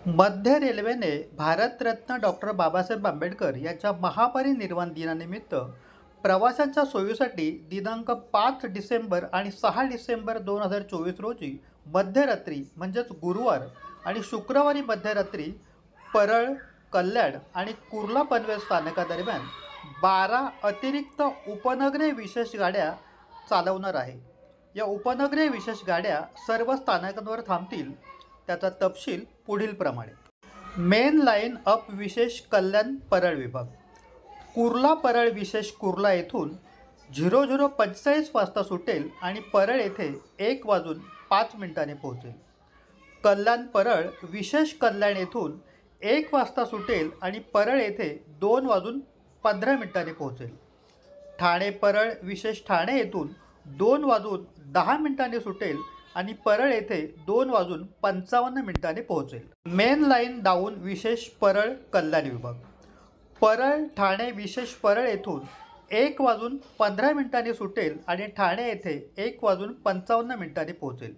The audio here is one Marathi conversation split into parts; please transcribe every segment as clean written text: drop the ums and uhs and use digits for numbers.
मध्य रेल्वेने भारतरत्न डॉक्टर बाबासाहेब आंबेडकर यांच्या महापरिनिर्वाण दिनानिमित्त प्रवाशांच्या सोयीसाठी दिनांक 5 डिसेंबर आणि 6 डिसेंबर 2024 रोजी मध्यरात्री म्हणजेच गुरुवार आणि शुक्रवारी मध्यरात्री परळ, कल्याण आणि कुर्ला पनवेल स्थानकादरम्यान 12 अतिरिक्त उपनगरीय विशेष गाड्या चालवणार आहे. या उपनगरीय विशेष गाड्या सर्व स्थानकांवर थांबतील. त्याचा तपशील पुढीलप्रमाणे. मेन लाईन अप विशेष कल्याण परळ विभाग. कुर्ला परळ विशेष कुर्ला येथून 00:45 वाजता सुटेल आणि परळ येथे 1:05 पोहोचेल. कल्याण परळ विशेष कल्याण येथून 1 वाजता सुटेल आणि परळ येथे 2:15 पोहोचेल. ठाणे परळ विशेष ठाणे येथून 2:10 सुटेल आणि परळ येथे 2:55 पोहोचेल. मेन लाईन डाऊन विशेष परळ कल्याण विभाग. परळ ठाणे विशेष परळ येथून 1:15 सुटेल आणि ठाणे येथे 1:55 पोहोचेल.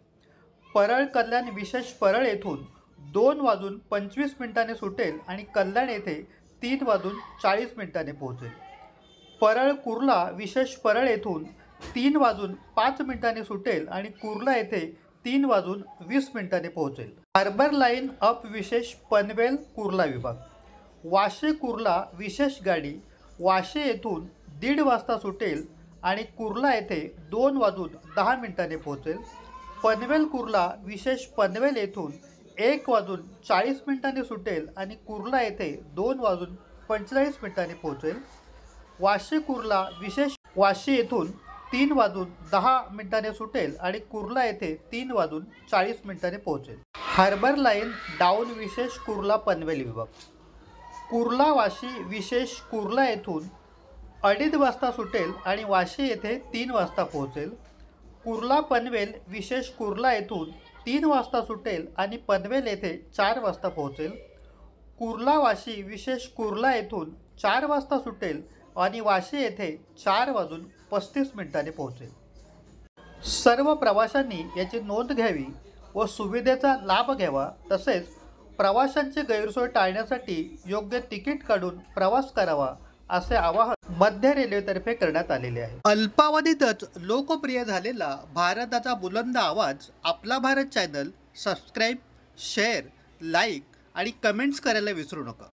परळ कल्याण विशेष परळ येथून 2:25 सुटेल आणि कल्याण येथे 3:40 पोहोचेल. परळ कुर्ला विशेष परळ येथून 3:05 सुटेल आणि कुर्ला येथे 3:20 पोहोचेल. हार्बर लाईन अप विशेष पनवेल कुर्ला विभाग. वाशी कुर्ला विशेष गाडी वाशी येथून 1:30 वाजता सुटेल आणि कुर्ला येथे 2:10 पोहोचेल. पनवेल कुर्ला विशेष पनवेल येथून 1:40 सुटेल आणि कुर्ला येथे 2:45 पोहोचेल. वाशी कुर्ला विशेष वाशी येथून 3:10 सुटेल आणि कुर्ला येथे 3:40 पोहोचेल. हार्बर लाईन डाऊन विशेष कुर्ला पनवेल विभाग. कुर्ला वाशी विशेष कुर्ला येथून 2:30 वाजता सुटेल आणि वाशी येथे 3 वाजता पोहोचेल. कुर्ला पनवेल विशेष कुर्ला येथून 3 वाजता सुटेल आणि पनवेल येथे 4 वाजता पोहोचेल. कुर्ला वाशी विशेष कुर्ला येथून 4 वाजता सुटेल आणि वाशी येथे 4:35 पोहोचेल. सर्व प्रवाशांनी याची नोंद घ्यावी व सुविधेचा लाभ घ्यावा. तसेच प्रवाशांची गैरसोय टाळण्यासाठी योग्य तिकीट काढून प्रवास करावा असे आवाहन मध्य रेल्वेतर्फे करण्यात आलेले आहे. अल्पावधीतच लोकप्रिय झालेला भारताचा बुलंद आवाज आपला Bharat channel subscribe, share, like आणि कमेंट्स करायला विसरू नका.